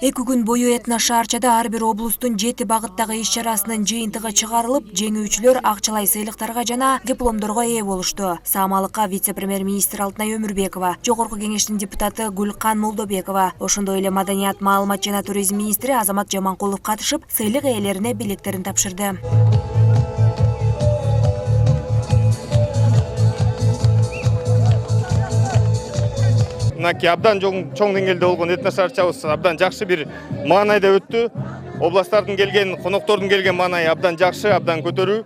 2 күн бою Этно шаарчада ар бир облустун 7 багыттагы иш-чарасынын жыйынтыгы чыгарылып, жеңүүчүлөр акчалай сыйлыктарга жана дипломдорго ээ болушту. Саамалыкка вице-премьер-министр Алтынай Өмүрбекова, Жогорку кеңештин депутаты Гүлкан Молдобекова, ошондой эле маданият, маалымат жана туризм министри Азамат Жаманкулов катышып, сыйлык ээлерине белектерин тапшырды. Мынакей абдан чоң деңгээлде болгон Этно шаарчабыз абдан жакшы бир маанайда өттү. Областтардын келген, коноктордун келген маанайы абдан жакшы, абдан көтөрүү.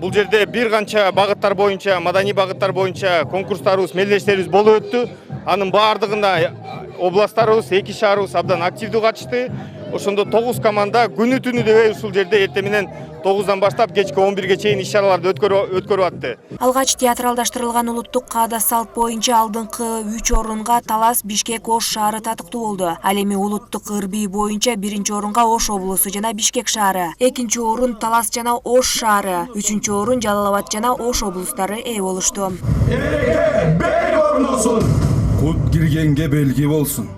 Бул жерде бир канча багыттар боюнча, маданий багыттар боюнча конкурстарыбыз, мелдештерибиз болуп өттү. Анын баардыгында областтарыбыз, 2 шаарыбыз абдан активдүү катышты. Ошондо 9 команда күнү түнү дебей ушул жерде эртең менен 9-дан баштап кечки 11-ге чейин иш-чараларды өткөрүп атты. Алгач театралдаштырылган улуттук каада салт боюнча алдыңкы 3 орунга Талас, Бишкек, Ош шаары татыктуу болду. Ал эми улуттук ыр-бий боюнча 1-чи орунга Ош облусу жана Бишкек шаары, 2-чи орун Талас жана Ош шаары, 3-чү орун Жалал Абад жана Ош облустары ээ болушту. Бел орносун. Кут киргенге белги болсун.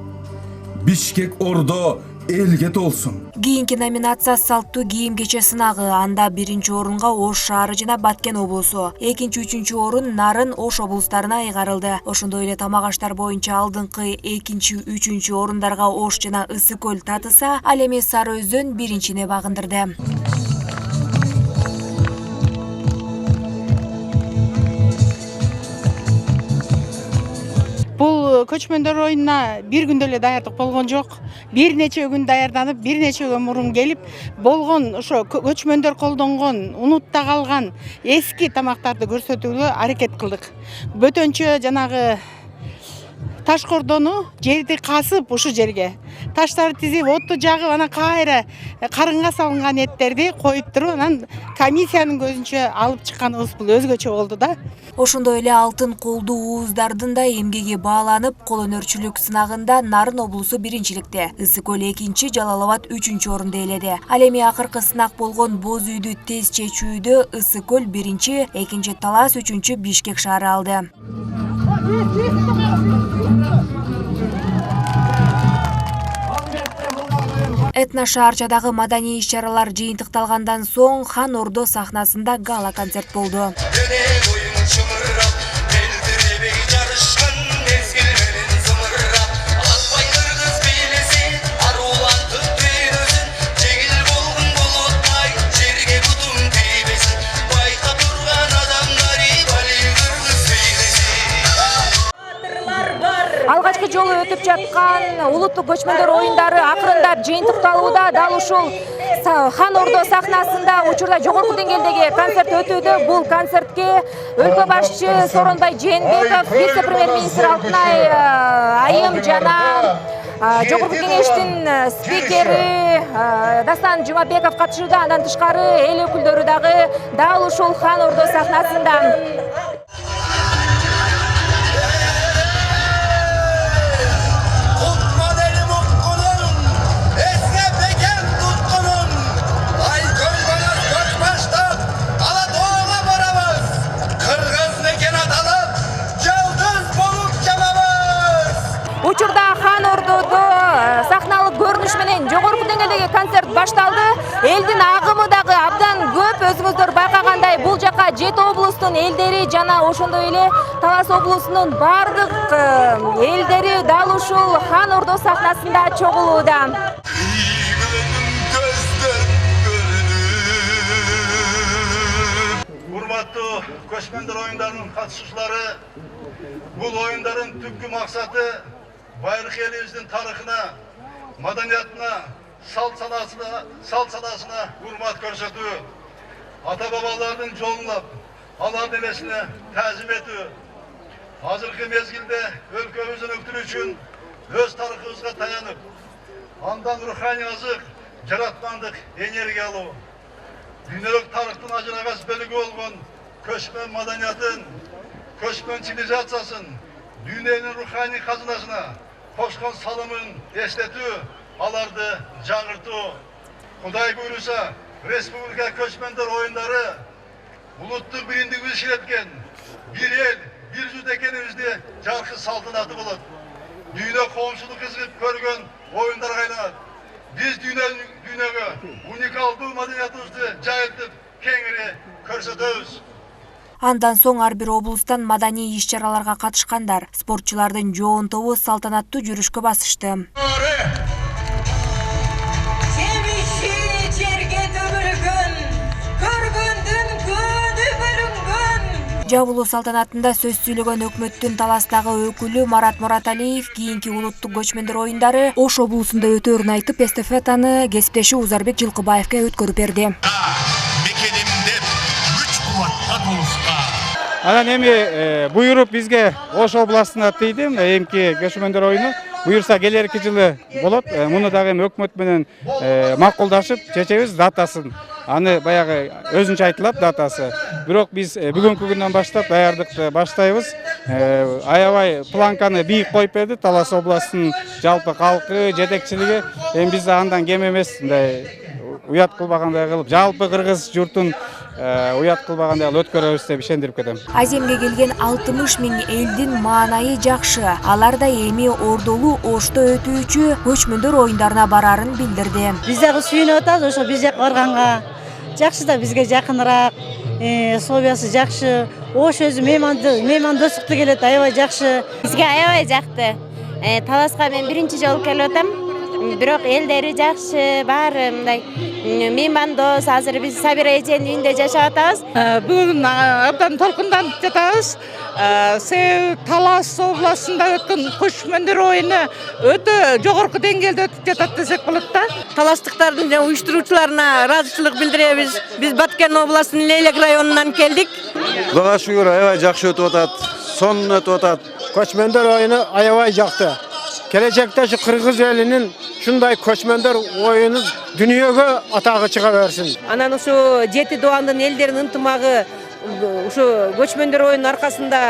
Бишкек ордо элге толсун. Кийинки номинация салттуу кийим кече сынагы. Анда 1-чи орунга Ош шаары жана Баткен облусу, 2-чи, 3-чү орун Нарын, Ош облустарына ыйгарылды. Ошондой эле тамак аштар боюнча алдыңкы 2-чи, 3-чү орундарга Ош жана Ысык көл татыса, ал эми Сары Өзөн 1-чине багындырды. Бул көчмөндөр оюнуна бир күндө эле даярдык болгон жок. Бир нече күн даярданып, бир нече күн мурун келип, болгон ошо көчмөндөр колдонгон, унутта калган эски тамактарды көрсөтүүгө аракет кылдык. Бөтөнчө жанагы таш кордону жерди касып ушу жерге таштарды тизип, отту жагып, анан кайра карынга салынган эттерди коюп туруп, анан комиссиянын көзүнчө алып чыкканыбыз бул өзгөчө болду да. Ошондой эле алтын колдуу ууздардын да эмгеги бааланып, кол өнөрчүлүк сынагында Нарын облусу 1-чиликте, Ысык көл 2-чи, Жалал Абад 3-чү орунду ээледи. Ал эми акыркы сынак болгон боз үйдү тез чечүүдө Ысык көл 1-чи, 2-чи Талас, 3-чү Бишкек шаары алды. Этно шаарчадагы маданий иш-чаралар жыйынтыкталгандан соң Хан Ордо сахнасында гала концерт болду. Алгачкы жолу өтүп жаткан улуттук көчмөндөр оюндары акырындап жыйынтыкталууда. Дал ушул Хан Ордо сахнасында учурда жогорку деңгээлдеги концерт өтүүдө. Бул концертке өлкө башчы Сооронбай Жээнбеков, вице-премьер-министр Алтынай айым жана Жогорку кеңештин спикери Дастан Жумабеков катышууда. Андан тышкары эл өкүлдөрү дагы дал ушул Хан Ордо сахнасында. Учурда Хан Ордодо сахналык көрүнүш менен жогорку деңгээлдеги концерт башталды. Элдин агымы дагы абдан көп. Өзүңүздөр байкагандай, бул жака 7 облустун элдери жана ошондой эле Талас облусунун бардык элдери дал ушул Хан Ордо сахнасында чогулууда. Урматтуу көчмөндөр оюндарынын катышуучулары, бул оюндардын түпкү максаты байыркы элибиздин тарыхына, маданиятына, салт санасына урмат көрсөтүү, ата-бабалардын жолуна, алардын элесине таазим этүү, азыркы мезгилде өлкөбүздүн өктүрүү үчүн өз тарыхыбызга таянып, андан руханий азык, жараткандык энергия алуу, дүйнөлүк тарыхтын ажырагас бөлүгү болгон көчмөн маданиятын, көчмөн цивилизациясын, дүйнөнүн руханий казынасына кошкон салымын эстетүү, аларды жаңыртуу. Кудай буйруса, республика көчмөндөр оюндары улуттук бириндигибизди ширеткен бир эл, бир жүз экенибизди жаркы салтанаты болот. dünya komşuluk izleyip görgön oyunlarga aylanat. Biz dünyaga unikaldуу madaniyatыбызды жайылтып кеңири көрсөтөбүz. Андан соң ар бир облустан маданий иш-чараларга катышкандар. Спортчулардын жоон тобу салтанаттуу жүрүшкө басышты. Жабылуу салтанатында сөз сүйлөгөн өкмөттүн Таластагы өкүлү Марат Мураталиев кийинки улуттук көчмөндөр оюндары Ош облусунда өтөөрүн айтып, эстафетаны кесиптеши Узарбек Жылкыбаевке өткөрүп берди. Анан эми буйруп бизге Ош областына тийди, эмки көчмөндөр оюну буюрса келерки жылы болот. Муну дагы эми өкмөт менен макулдашып чечебиз датасын. Аны баягы өзүнчө айтылат датасы. Бирок биз бүгүнкү күндөн баштап даярдыкты баштайбыз. Аябай планканы бийик коюп берди Талас областынын жалпы калкы, жетекчилиги. Эми биз андан кем эмес, мындай уят кылбагандай кылып, жалпы кыргыз журтун уят кылбагандай кылып өткөрөбүз деп ишендирип кетем. Аземге келген 60 миң элдин маанайы жакшы. Алар да эми ордолуу Ошто өтүүчү көчмөндөр оюндарына барарын билдирди. Биз дагы сүйүнүп атабыз ошо биз жака барганга. Жакшы да бизге жакыныраак, совиясы жакшы. Ош өзү меймандостукту келет, аябай жакшы. Бизге аябай жакты. Таласка мен биринчи жолу келип атам. Бирок элдери жакшы, баары мындай меймандос. Азыр биз Сабира эженин үйүндө жашап атабыз. Бүгүн абдан толкунданып жатабыз. Талас областында өткөн көчмөндөр оюну өтө жогорку деңгээлде өтүп жатат десек болот да. Таластыктардын жана уюштуруучуларына ыраазычылык билдиребиз. Биз Баткен областынын Лейлек районунан келдик. Кудайга шүгүр, аябай жакшы өтүп атат. Сонун өтүп атат. Көчмөндөр оюну аябай жакты. Келечекте şu Кыргыз элинин шундай көчмөндөр оюну дүйнөгө атагы чыга берсин. Анан ушу 7 дубандын элдеринин ынтымагы ушу көчмөндөр оюнунун аркасында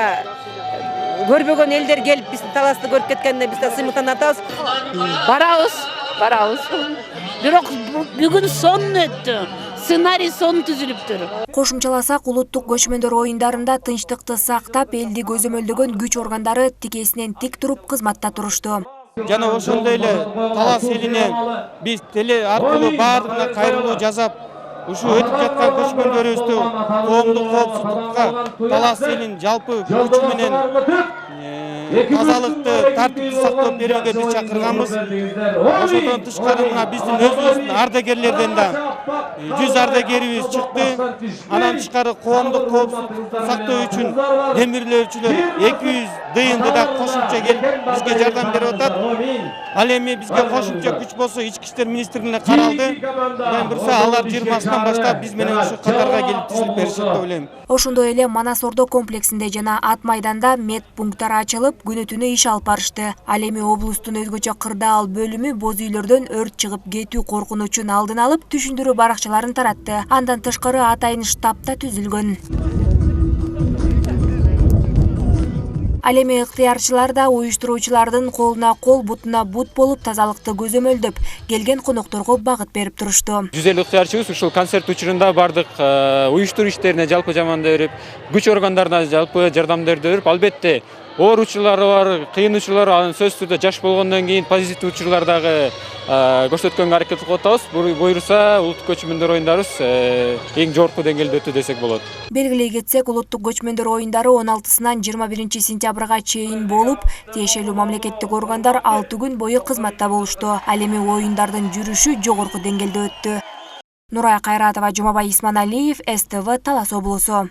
көрбөгөн элдер келип биздин Таласты көрүп кеткенде биз да сыймыктанып атабыз. Барабыз. Бирок бүгүн сонун өттү. Сценарий сон түзүлүптүр. Кошумчаласак, улуттук көчмөндөр оюндарында тынчтыкты сактап, элди көзөмөлдөгөн күч органдары тикесинен тик туруп кызматта турушту. Жана ошондой эле Талас элине биз теле аркылуу баардыгына кайрылуу жасап, ушу өтүп жаткан көчмөндөрүбүздү коомдук коопсуздукка, Талас элинин жалпы күчү менен тазалыкты, тартипти сактап берүүгө биз чакырганбыз. Ошодон тышкары мына биздин өзүбүздүн ардагерлерден да 100 ардагерибиз чыкты. Анан тышкары коомдук коопсуздукту сактоо үчүн темирлөөчүлөр 200 дыйынды да кошумча келип бизге жардам берип атат. Ал эми бизге кошумча күч болсо ички иштер министрлигине каралды. Мен бурса алар 20-сынан баштап биз менен ушу катарга келип тизилип беришет деп ойлойм. Ошондой эле Манас Ордо комплексинде жана Ат майданда медпункттар ачылып, күнү-түнү иш алып барышты. Ал эми облустун өзгөчө кырдаал бөлүмү боз үйлөрдөн өрт чыгып кетүү коркунучун алдын алып, түшүндүрүү баракчаларын таратты. Андан тышкары атайын штаб да түзүлгөн. Ал эми ыктыярчылар да уюштуруучулардын колуна кол, бутуна бут болуп, тазалыкты көзөмөлдөп, келген конокторго багыт берип турушту. 150 ыктыярчыбыз ушул концерт учурунда бардык уюштуруу иштерине жалпы жамандап берип, күч органдарына жалпы жардамдарды берип, албетте оор учурлары бар, кыйын учурлар, анын сөзсүз түрдө жаш болгондон кийин позитив учурлар дагы көрсөткөнгө аракет кылып атабыз. Буюрса улуттук көчмөндөр оюндарыбыз эң жогорку деңгээлде өтү десек болот. Белгилей кетсек, улуттук көчмөндөр оюндары 16-сынан 21 сентябрга чейин болуп, тиешелүү мамлекеттик органдар 6 күн бою кызматта болушту. Ал эми оюндардын жүрүшү жогорку деңгээлде өттү. Нурай Кайратова, Жумабай Исманалиев, СТВ, Талас облусу.